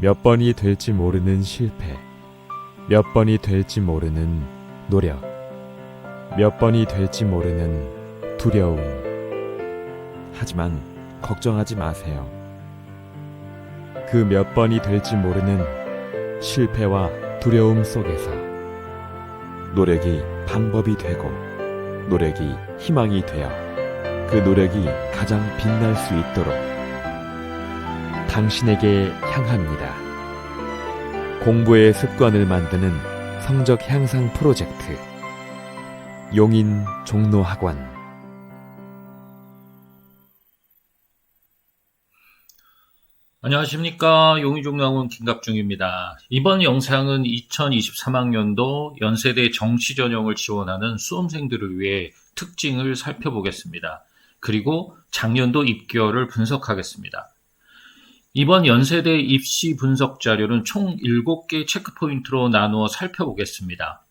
몇 번이 될지 모르는 실패, 몇 번이 될지 모르는 노력, 몇 번이 될지 모르는 두려움. 하지만 걱정하지 마세요. 그 몇 번이 될지 모르는 실패와 두려움 속에서 노력이 방법이 되고 노력이 희망이 되어 그 노력이 가장 빛날 수 있도록 당신에게 향합니다. 공부의 습관을 만드는 성적 향상 프로젝트 용인 종로학원. 안녕하십니까. 용인종로학원 김갑중입니다. 이번 영상은 2023학년도 연세대 정시전형을 지원하는 수험생들을 위해 특징을 살펴보겠습니다. 그리고 작년도 입결을 분석하겠습니다. 이번 연세대 입시 분석 자료는 총 7개 체크포인트로 나누어 살펴보겠습니다.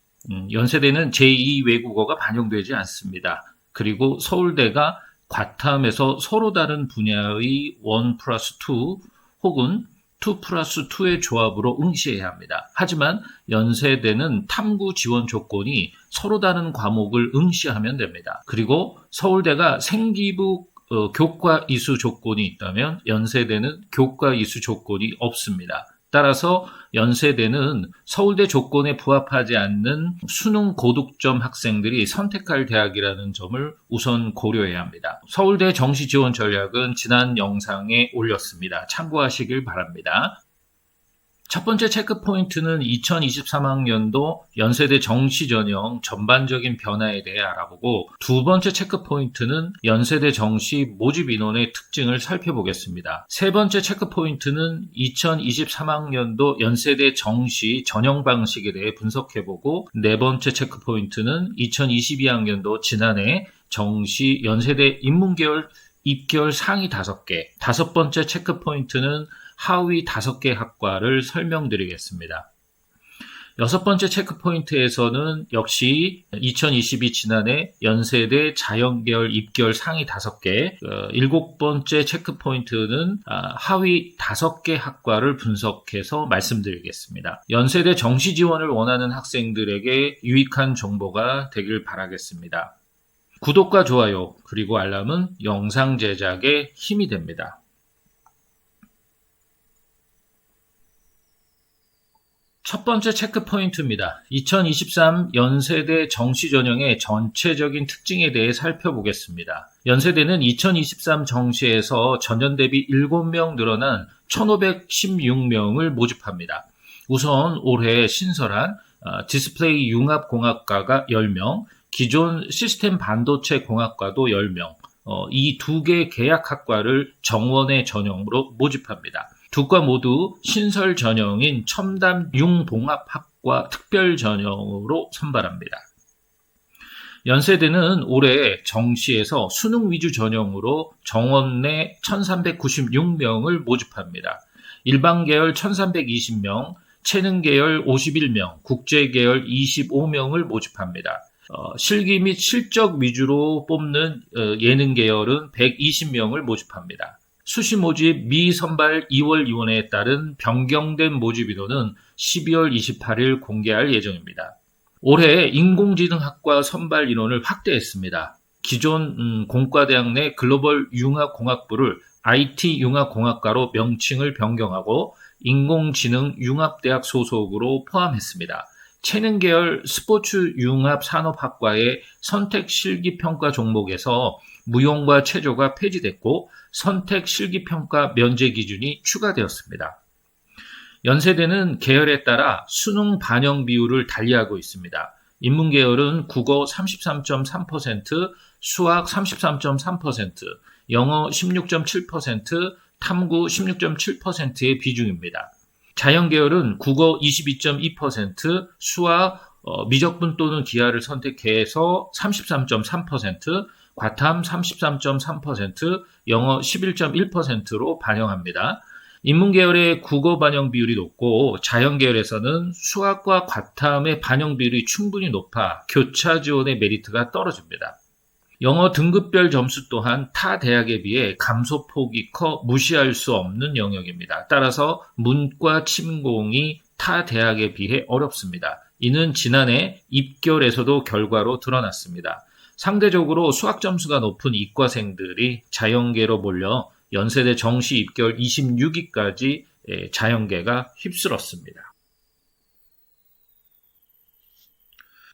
연세대는 제2 외국어가 반영되지 않습니다. 그리고 서울대가 과탐에서 서로 다른 분야의 1+2 혹은 2+2의 조합으로 응시해야 합니다. 하지만 연세대는 탐구 지원 조건이 서로 다른 과목을 응시하면 됩니다. 그리고 서울대가 생기부 교과 이수 조건이 있다면 연세대는 교과 이수 조건이 없습니다. 따라서 연세대는 서울대 조건에 부합하지 않는 수능 고득점 학생들이 선택할 대학이라는 점을 우선 고려해야 합니다. 서울대 정시 지원 전략은 지난 영상에 올렸습니다. 참고하시길 바랍니다. 첫 번째 체크포인트는 2023학년도 연세대 정시전형 전반적인 변화에 대해 알아보고, 두 번째 체크포인트는 연세대 정시 모집 인원의 특징을 살펴보겠습니다. 세 번째 체크포인트는 2023학년도 연세대 정시 전형 방식에 대해 분석해보고, 네 번째 체크포인트는 2022학년도 지난해 정시 연세대 인문계열 입결 상위 5개, 다섯 번째 체크포인트는 하위 5개 학과를 설명드리겠습니다. 여섯 번째 체크포인트에서는 역시 2022 지난해 연세대 자연계열 입결 상위 5개, 일곱 번째 체크포인트는 하위 5개 학과를 분석해서 말씀드리겠습니다. 연세대 정시 지원을 원하는 학생들에게 유익한 정보가 되길 바라겠습니다. 구독과 좋아요 그리고 알람은 영상 제작에 힘이 됩니다. 첫 번째 체크포인트입니다. 2023 연세대 정시전형의 전체적인 특징에 대해 살펴보겠습니다. 연세대는 2023 정시에서 전년 대비 7명 늘어난 1,516명을 모집합니다. 우선 올해 신설한 디스플레이 융합공학과가 10명, 기존 시스템 반도체 공학과도 10명, 이 두 개 계약학과를 정원의 전형으로 모집합니다. 두 과 모두 신설 전형인 첨단 융봉합학과 특별 전형으로 선발합니다. 연세대는 올해 정시에서 수능 위주 전형으로 정원 내 1396명을 모집합니다. 일반 계열 1320명, 체능 계열 51명, 국제 계열 25명을 모집합니다. 실기 및 실적 위주로 뽑는 예능 계열은 120명을 모집합니다. 수시 모집 미선발 2월 이원에 따른 변경된 모집 인원은 12월 28일 공개할 예정입니다. 올해 인공지능학과 선발 인원을 확대했습니다. 기존 공과대학 내 글로벌 융합공학부를 IT 융합공학과로 명칭을 변경하고 인공지능 융합대학 소속으로 포함했습니다. 체능 계열 스포츠 융합 산업학과의 선택 실기평가 종목에서 무용과 체조가 폐지됐고 선택 실기평가 면제 기준이 추가되었습니다. 연세대는 계열에 따라 수능 반영 비율을 달리하고 있습니다. 인문계열은 국어 33.3%, 수학 33.3%, 영어 16.7%, 탐구 16.7%의 비중입니다. 자연계열은 국어 22.2%, 수학, 미적분 또는 기하를 선택해서 33.3%, 과탐 33.3%, 영어 11.1%로 반영합니다. 인문계열의 국어 반영 비율이 높고 자연계열에서는 수학과 과탐의 반영 비율이 충분히 높아 교차 지원의 메리트가 떨어집니다. 영어 등급별 점수 또한 타 대학에 비해 감소폭이 커 무시할 수 없는 영역입니다. 따라서 문과 침공이 타 대학에 비해 어렵습니다. 이는 지난해 입결에서도 결과로 드러났습니다. 상대적으로 수학 점수가 높은 이과생들이 자연계로 몰려 연세대 정시 입결 26위까지 자연계가 휩쓸었습니다.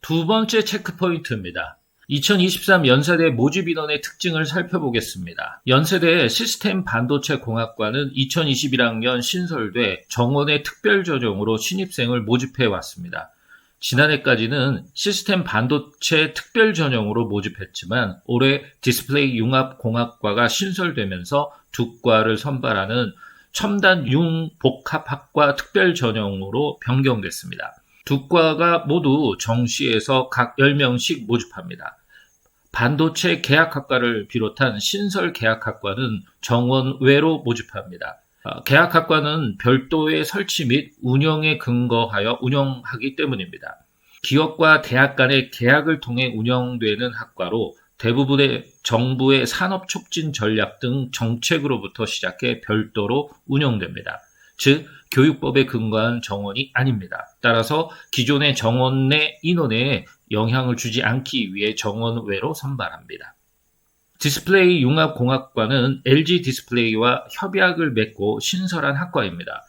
두 번째 체크포인트입니다. 2023 연세대 모집 인원의 특징을 살펴보겠습니다. 연세대 시스템 반도체 공학과는 2021학년 신설돼 정원의 특별 전형으로 신입생을 모집해 왔습니다. 지난해까지는 시스템 반도체 특별 전형으로 모집했지만 올해 디스플레이 융합 공학과가 신설되면서 두 과를 선발하는 첨단 융복합학과 특별 전형으로 변경됐습니다. 두 과가 모두 정시에서 각 10명씩 모집합니다. 반도체 계약학과를 비롯한 신설 계약학과는 정원 외로 모집합니다. 계약학과는 별도의 설치 및 운영에 근거하여 운영하기 때문입니다. 기업과 대학 간의 계약을 통해 운영되는 학과로 대부분의 정부의 산업 촉진 전략 등 정책으로부터 시작해 별도로 운영됩니다. 즉, 교육법에 근거한 정원이 아닙니다. 따라서 기존의 정원 내 인원에 영향을 주지 않기 위해 정원 외로 선발합니다. 디스플레이 융합공학과는 LG 디스플레이와 협약을 맺고 신설한 학과입니다.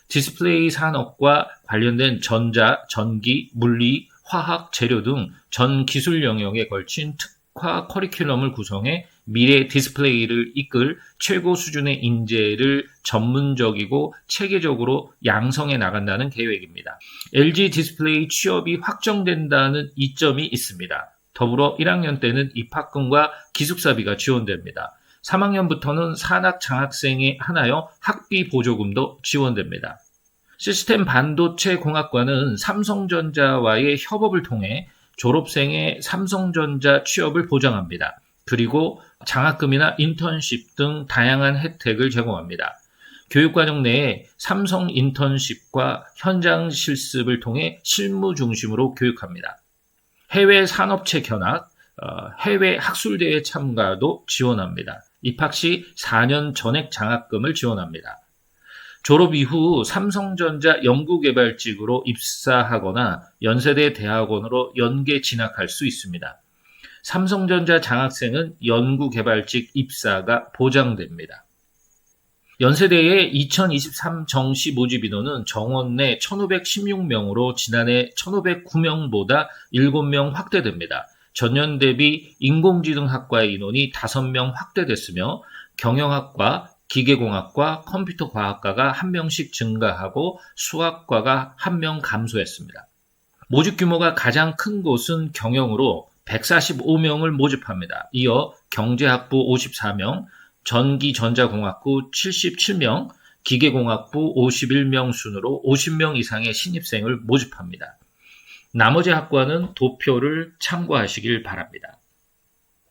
디스플레이 산업과 관련된 전자, 전기, 물리, 화학, 재료 등 전 기술 영역에 걸친 특화 커리큘럼을 구성해 미래 디스플레이를 이끌 최고 수준의 인재를 전문적이고 체계적으로 양성해 나간다는 계획입니다. LG 디스플레이 취업이 확정된다는 이점이 있습니다. 더불어 1학년 때는 입학금과 기숙사비가 지원됩니다. 3학년부터는 산학 장학생에 한하여 학비 보조금도 지원됩니다. 시스템 반도체 공학과는 삼성전자와의 협업을 통해 졸업생의 삼성전자 취업을 보장합니다. 그리고 장학금이나 인턴십 등 다양한 혜택을 제공합니다. 교육과정 내에 삼성 인턴십과 현장 실습을 통해 실무 중심으로 교육합니다. 해외 산업체 견학, 해외 학술대회 참가도 지원합니다. 입학 시 4년 전액 장학금을 지원합니다. 졸업 이후 삼성전자 연구개발직으로 입사하거나 연세대 대학원으로 연계 진학할 수 있습니다. 삼성전자 장학생은 연구개발직 입사가 보장됩니다. 연세대의 2023 정시 모집 인원은 정원 내 1,516명으로 지난해 1,509명보다 7명 확대됩니다. 전년 대비 인공지능학과의 인원이 5명 확대됐으며 경영학과, 기계공학과, 컴퓨터과학과가 1명씩 증가하고 수학과가 1명 감소했습니다. 모집 규모가 가장 큰 곳은 경영으로 145명을 모집합니다. 이어 경제학부 54명, 전기전자공학부 77명, 기계공학부 51명 순으로 50명 이상의 신입생을 모집합니다. 나머지 학과는 도표를 참고하시길 바랍니다.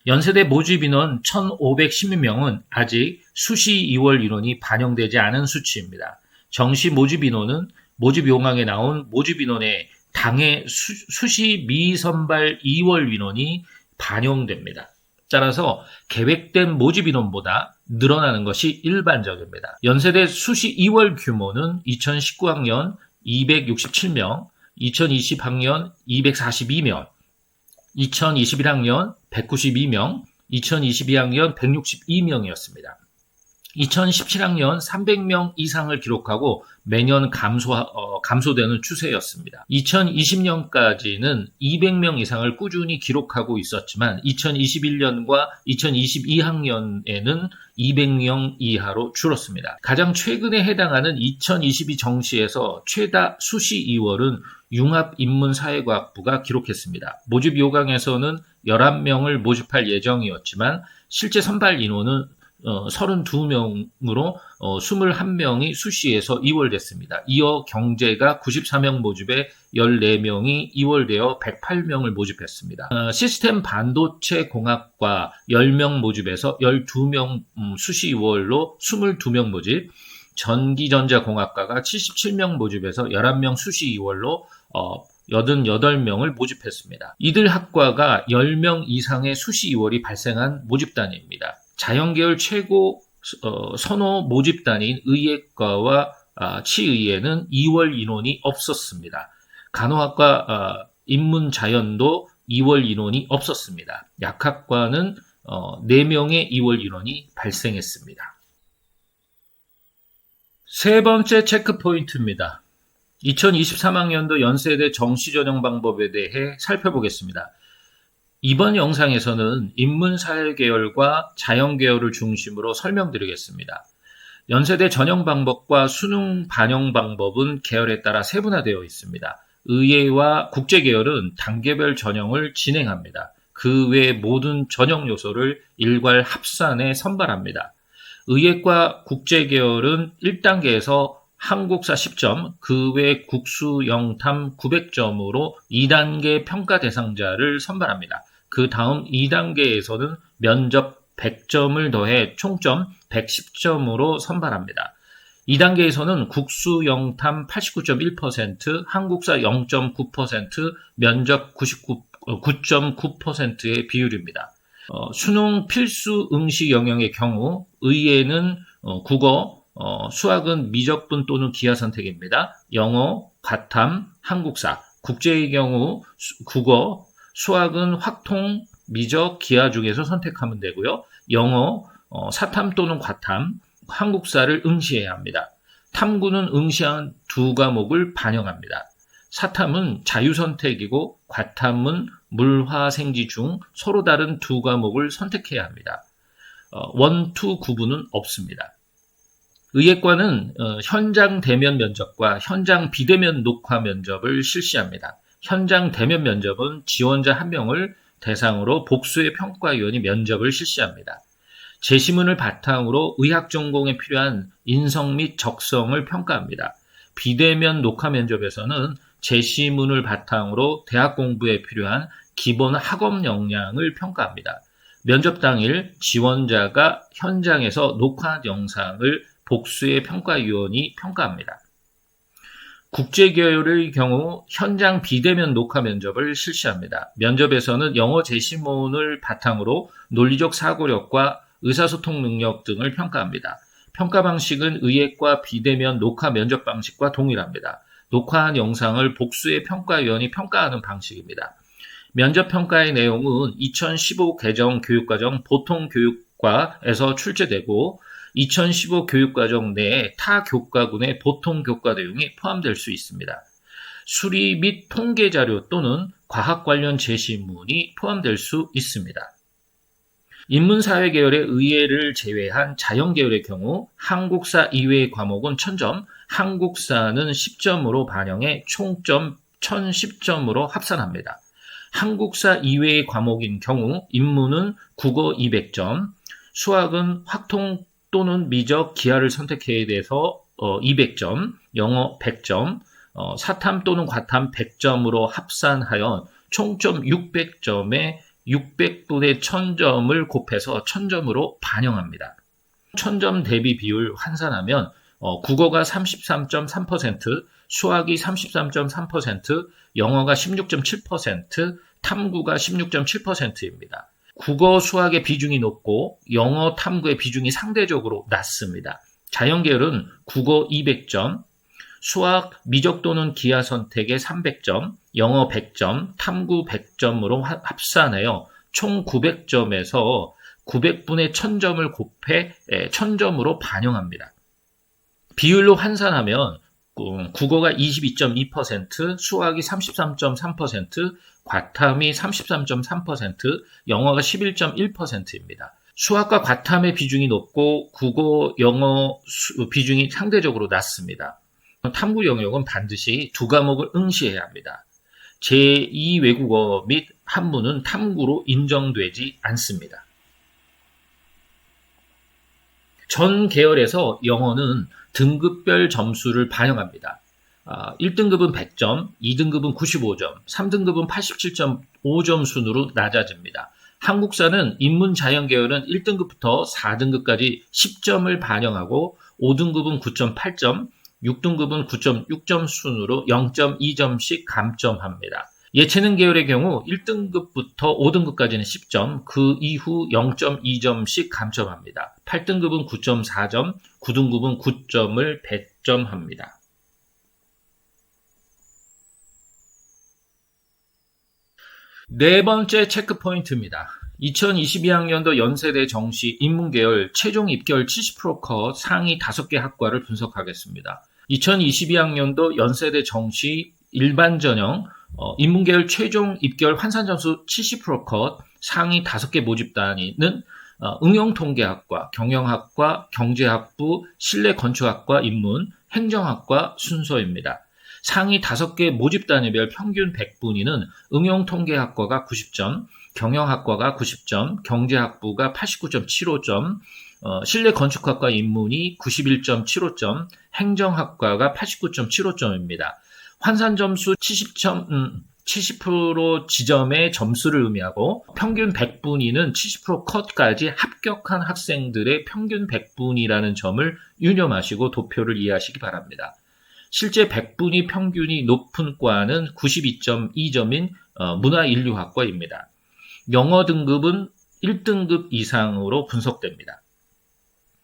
연세대 모집 인원 1,512명은 아직 수시 2월 인원이 반영되지 않은 수치입니다. 정시 모집 인원은 모집 요강에 나온 모집 인원의 당해 수시 미선발 2월 인원이 반영됩니다. 따라서 계획된 모집 인원보다 늘어나는 것이 일반적입니다. 연세대 수시 2월 규모는 2019학년 267명, 2020학년 242명, 2021학년 192명, 2022학년 162명이었습니다. 2017학년 300명 이상을 기록하고 매년 감소되는 추세였습니다. 2020년까지는 200명 이상을 꾸준히 기록하고 있었지만 2021년과 2022학년에는 200명 이하로 줄었습니다. 가장 최근에 해당하는 2022 정시에서 최다 수시 2월은 융합인문사회과학부가 기록했습니다. 모집 요강에서는 11명을 모집할 예정이었지만 실제 선발 인원은 32명으로 21명이 수시에서 2월됐습니다. 이어 경제가 94명 모집에 14명이 2월되어 108명을 모집했습니다. 시스템 반도체 공학과 10명 모집에서 12명 수시 2월로 22명 모집, 전기전자공학과가 77명 모집에서 11명 수시 2월로 88명을 모집했습니다. 이들 학과가 10명 이상의 수시 이월이 발생한 모집단위입니다. 자연계열 최고 선호 모집단위인 의예과와 치의예는 2월 인원이 없었습니다. 간호학과 인문자연도 2월 인원이 없었습니다. 약학과는 4명의 2월 인원이 발생했습니다. 세 번째 체크포인트입니다. 2023학년도 연세대 정시전형 방법에 대해 살펴보겠습니다. 이번 영상에서는 인문사회계열과 자연계열을 중심으로 설명드리겠습니다. 연세대 전형 방법과 수능 반영 방법은 계열에 따라 세분화되어 있습니다. 의예와 국제계열은 단계별 전형을 진행합니다. 그 외 모든 전형 요소를 일괄 합산해 선발합니다. 의예과 국제계열은 1단계에서 한국사 10점, 그 외 국수 영탐 900점으로 2단계 평가 대상자를 선발합니다. 그 다음 2단계에서는 면접 100점을 더해 총점 110점으로 선발합니다. 2단계에서는 국수 영탐 89.1%, 한국사 0.9%, 면접 9.9%의 비율입니다. 수능 필수 응시 영역의 경우 의예는 국어, 수학은 미적분 또는 기하 선택입니다. 영어, 과탐, 한국사, 국제의 경우 국어, 수학은 확통, 미적, 기하 중에서 선택하면 되고요. 영어, 사탐 또는 과탐, 한국사를 응시해야 합니다. 탐구는 응시한 2과목을 반영합니다. 사탐은 자유선택이고 과탐은 물화생지 중 서로 다른 2과목을 선택해야 합니다. 원, 투 구분은 없습니다. 의예과는 현장 대면 면접과 현장 비대면 녹화 면접을 실시합니다. 현장 대면 면접은 지원자 1명을 대상으로 복수의 평가위원이 면접을 실시합니다. 제시문을 바탕으로 의학 전공에 필요한 인성 및 적성을 평가합니다. 비대면 녹화 면접에서는 제시문을 바탕으로 대학 공부에 필요한 기본 학업 역량을 평가합니다. 면접 당일 지원자가 현장에서 녹화 영상을 복수의 평가위원이 평가합니다. 국제계열의 경우 현장 비대면 녹화 면접을 실시합니다. 면접에서는 영어 제시문을 바탕으로 논리적 사고력과 의사소통 능력 등을 평가합니다. 평가 방식은 의예과 비대면 녹화 면접 방식과 동일합니다. 녹화한 영상을 복수의 평가위원이 평가하는 방식입니다. 면접 평가의 내용은 2015 개정 교육과정 보통교육과에서 출제되고 2015 교육과정 내에 타 교과군의 보통 교과 내용이 포함될 수 있습니다. 수리 및 통계 자료 또는 과학 관련 제시문이 포함될 수 있습니다. 인문사회 계열의 의예를 제외한 자연계열의 경우 한국사 이외의 과목은 1000점, 한국사는 10점으로 반영해 총점 1010점으로 합산합니다. 한국사 이외의 과목인 경우 인문은 국어 200점, 수학은 확통 또는 미적, 기하를 선택해야 돼서 200점, 영어 100점, 사탐 또는 과탐 100점으로 합산하여 총점 600점에 600분의 1000점을 곱해서 1000점으로 반영합니다. 1000점 대비 비율 환산하면 국어가 33.3%, 수학이 33.3%, 영어가 16.7%, 탐구가 16.7%입니다. 국어, 수학의 비중이 높고 영어, 탐구의 비중이 상대적으로 낮습니다. 자연계열은 국어 200점, 수학, 미적 또는 기하 선택에 300점, 영어 100점, 탐구 100점으로 합산해요. 총 900점에서 900분의 1000점을 곱해 1000점으로 반영합니다. 비율로 환산하면 국어가 22.2%, 수학이 33.3%, 과탐이 33.3%, 영어가 11.1%입니다. 수학과 과탐의 비중이 높고 국어, 영어 비중이 상대적으로 낮습니다. 탐구 영역은 반드시 2과목을 응시해야 합니다. 제2 외국어 및 한문은 탐구로 인정되지 않습니다. 전 계열에서 영어는 등급별 점수를 반영합니다. 1등급은 100점, 2등급은 95점, 3등급은 87.5점 순으로 낮아집니다. 한국사는 인문자연계열은 1등급부터 4등급까지 10점을 반영하고 5등급은 9.8점, 6등급은 9.6점 순으로 0.2점씩 감점합니다. 예체능 계열의 경우 1등급부터 5등급까지는 10점, 그 이후 0.2점씩 감점합니다. 8등급은 9.4점, 9등급은 9점을 배점합니다. 네 번째 체크 포인트입니다. 2022학년도 연세대 정시 인문계열 최종 입결 70% 컷 상위 5개 학과를 분석하겠습니다. 2022학년도 연세대 정시 일반 전형 인문계열 최종 입결 환산 점수 70% 컷 상위 5개 모집 단위는 응용통계학과, 경영학과, 경제학부, 실내건축학과 인문, 행정학과 순서입니다. 상위 5개 모집 단위별 평균 100분위는 응용통계학과가 90점, 경영학과가 90점, 경제학부가 89.75점, 실내건축학과 인문이 91.75점, 행정학과가 89.75점입니다. 환산 점수 70% 지점의 점수를 의미하고 평균 100분위는 70% 컷까지 합격한 학생들의 평균 100분위라는 점을 유념하시고 도표를 이해하시기 바랍니다. 실제 100분위 평균이 높은 과는 92.2점인 문화인류학과입니다. 영어 등급은 1등급 이상으로 분석됩니다.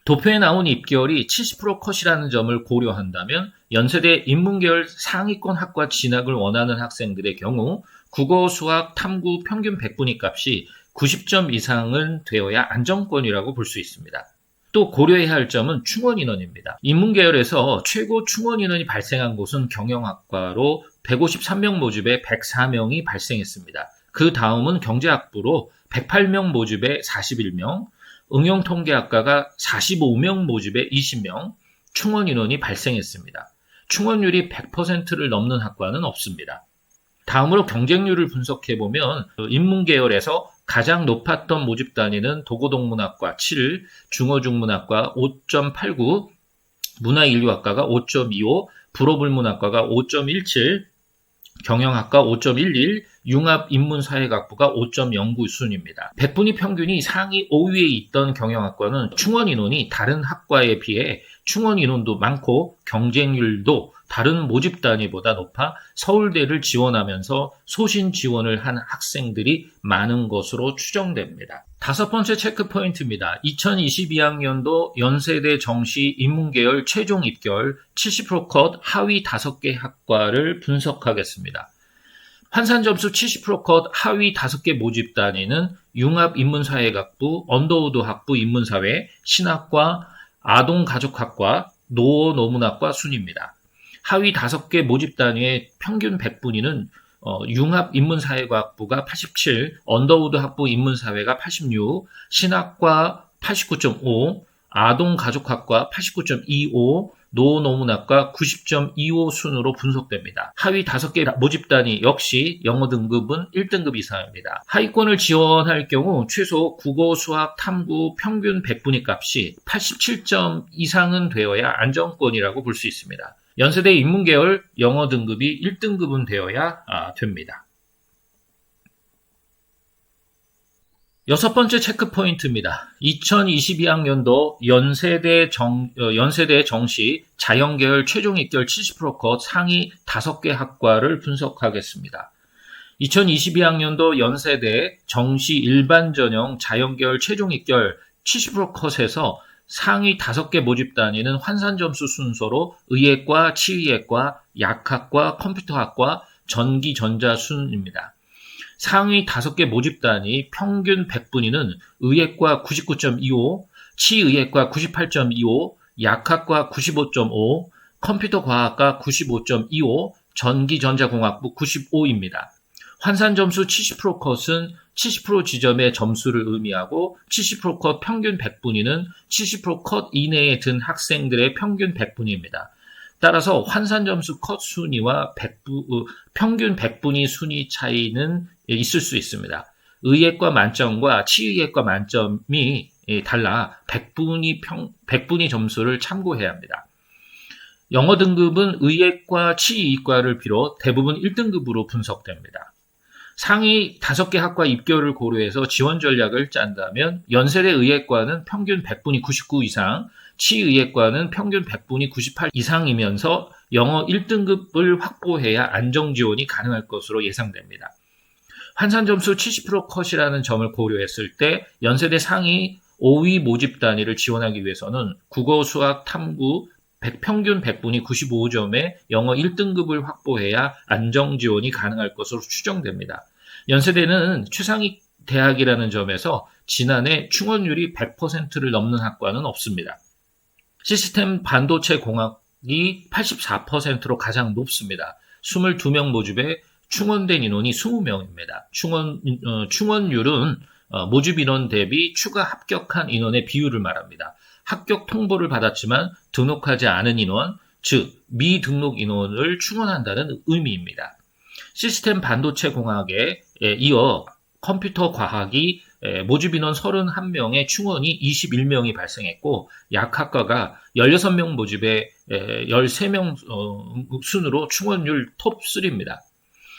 도표에 나온 입결이 70% 컷이라는 점을 고려한다면 연세대 인문계열 상위권 학과 진학을 원하는 학생들의 경우 국어, 수학, 탐구 평균 100분위 값이 90점 이상은 되어야 안정권이라고 볼 수 있습니다. 또 고려해야 할 점은 충원 인원입니다. 인문계열에서 최고 충원 인원이 발생한 곳은 경영학과로 153명 모집에 104명이 발생했습니다. 그 다음은 경제학부로 108명 모집에 41명, 응용통계학과가 45명 모집에 20명, 충원 인원이 발생했습니다. 충원율이 100%를 넘는 학과는 없습니다. 다음으로 경쟁률을 분석해보면 인문계열에서 가장 높았던 모집 단위는 도고동문학과 7, 중어중문학과 5.89, 문화인류학과가 5.25, 불어불문학과가 5.17, 경영학과 5.11, 융합인문사회학부가 5.09 순입니다. 100분위 평균이 상위 5위에 있던 경영학과는 충원 인원이 다른 학과에 비해 충원 인원도 많고 경쟁률도 다른 모집 단위보다 높아 서울대를 지원하면서 소신 지원을 한 학생들이 많은 것으로 추정됩니다. 다섯 번째 체크 포인트입니다. 2022학년도 연세대 정시 인문계열 최종 입결 70% 컷 하위 5개 학과를 분석하겠습니다. 환산 점수 70% 컷 하위 5개 모집 단위는 융합인문사회학부, 언더우드 학부 인문사회, 신학과, 아동가족학과, 노노문학과 순입니다. 하위 5개 모집 단위의 평균 100분위는 융합인문사회학부가 87, 언더우드 학부 인문사회가 86, 신학과 89.5, 아동가족학과 89.25, 노노문학과 90.25 순으로 분석됩니다. 하위 5개 모집 단위 역시 영어 등급은 1등급 이상입니다. 하위권을 지원할 경우 최소 국어, 수학, 탐구 평균 100분위 값이 87점 이상은 되어야 안정권이라고 볼 수 있습니다. 연세대 인문계열 영어 등급이 1등급은 되어야 됩니다. 여섯 번째 체크 포인트입니다. 2022학년도 연세대 정시 자연계열 최종 입결 70% 컷 상위 5개 학과를 분석하겠습니다. 2022학년도 연세대 정시 일반 전형 자연계열 최종 입결 70% 컷에서 상위 5개 모집 단위는 환산 점수 순서로 의예과, 치의예과, 약학과, 컴퓨터학과, 전기전자 순입니다. 상위 5개 모집 단위 평균 100분위는 의예과 99.25, 치의예과 98.25, 약학과 95.5, 컴퓨터과학과 95.25, 전기전자공학부 95입니다. 환산 점수 70% 컷은 70% 지점의 점수를 의미하고 70% 컷 평균 100분위는 70% 컷 이내에 든 학생들의 평균 100분위입니다. 따라서 환산 점수 컷 순위와 평균 100분위 순위 차이는 있을 수 있습니다. 의예과 만점과 치의예과 만점이 달라 100분위 점수를 참고해야 합니다. 영어 등급은 의예과, 치의과를 비롯 대부분 1등급으로 분석됩니다. 상위 5개 학과 입결을 고려해서 지원 전략을 짠다면 연세대 의예과는 평균 100분이 99 이상, 치의예과는 평균 100분이 98 이상이면서 영어 1등급을 확보해야 안정 지원이 가능할 것으로 예상됩니다. 환산 점수 70% 컷이라는 점을 고려했을 때 연세대 상위 5위 모집 단위를 지원하기 위해서는 국어, 수학, 탐구 평균 100분이 95점에 영어 1등급을 확보해야 안정 지원이 가능할 것으로 추정됩니다. 연세대는 최상위 대학이라는 점에서 지난해 충원율이 100%를 넘는 학과는 없습니다. 시스템 반도체 공학이 84%로 가장 높습니다. 22명 모집에 충원된 인원이 20명입니다. 충원율은 모집 인원 대비 추가 합격한 인원의 비율을 말합니다. 합격 통보를 받았지만 등록하지 않은 인원, 즉 미등록 인원을 충원한다는 의미입니다. 시스템 반도체 공학에 이어 컴퓨터 과학이 모집 인원 31명의 충원이 21명이 발생했고 약학과가 16명 모집에 13명 순으로 충원율 톱3입니다.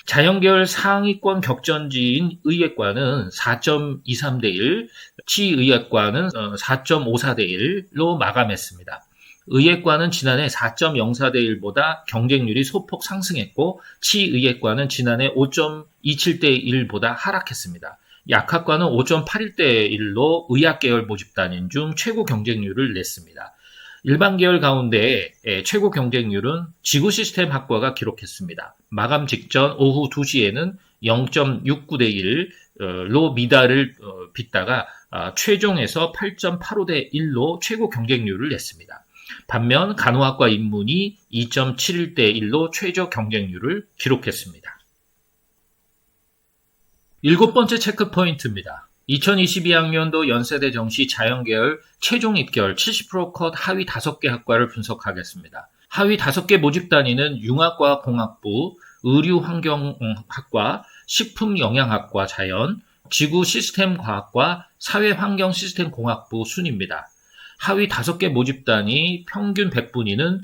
자연계열 상위권 격전지인 의예과는 4.23대 1, 치의예과는 4.54대 1로 마감했습니다. 의예과는 지난해 4.04대 1보다 경쟁률이 소폭 상승했고 치의예과는 지난해 5.27대 1보다 하락했습니다. 약학과는 5.81대 1로 의학계열 모집단인 중 최고 경쟁률을 냈습니다. 일반 계열 가운데 최고 경쟁률은 지구시스템학과가 기록했습니다. 마감 직전 오후 2시에는 0.69대 1로 미달을 빚다가 최종에서 8.85대 1로 최고 경쟁률을 냈습니다. 반면 간호학과 인문이 2.71대 1로 최저 경쟁률을 기록했습니다. 7번째 체크 포인트입니다. 2022학년도 연세대 정시 자연계열 최종 입결 70% 컷 하위 5개 학과를 분석하겠습니다. 하위 5개 모집 단위는 융합과 공학부, 의류환경학과, 식품영양학과 자연, 지구시스템과학과, 사회환경시스템공학부 순입니다. 하위 5개 모집 단위 평균 100분위는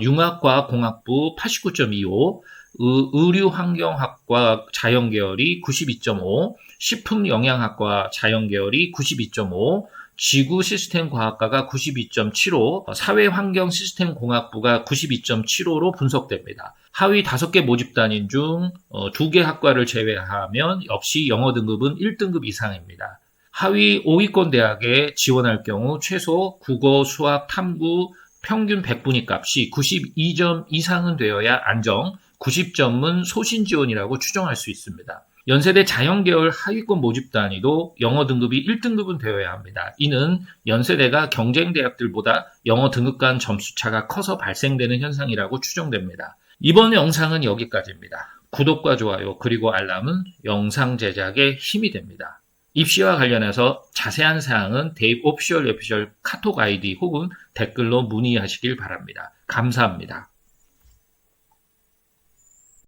융합과 공학부 89.25, 의류환경학과 자연계열이 92.5, 식품영양학과 자연계열이 92.5, 지구시스템과학과가 92.75, 사회환경시스템공학부가 92.75로 분석됩니다. 하위 5개 모집 단위 중 2개 학과를 제외하면 역시 영어 등급은 1등급 이상입니다. 하위 5위권 대학에 지원할 경우 최소 국어, 수학, 탐구 평균 100분위 값이 92점 이상은 되어야 안정, 90점은 소신 지원이라고 추정할 수 있습니다. 연세대 자연계열 하위권 모집 단위도 영어 등급이 1등급은 되어야 합니다. 이는 연세대가 경쟁 대학들보다 영어 등급 간 점수차가 커서 발생되는 현상이라고 추정됩니다. 이번 영상은 여기까지입니다. 구독과 좋아요 그리고 알람은 영상 제작에 힘이 됩니다. 입시와 관련해서 자세한 사항은 대입 오피셜 카톡 아이디 혹은 댓글로 문의하시길 바랍니다. 감사합니다.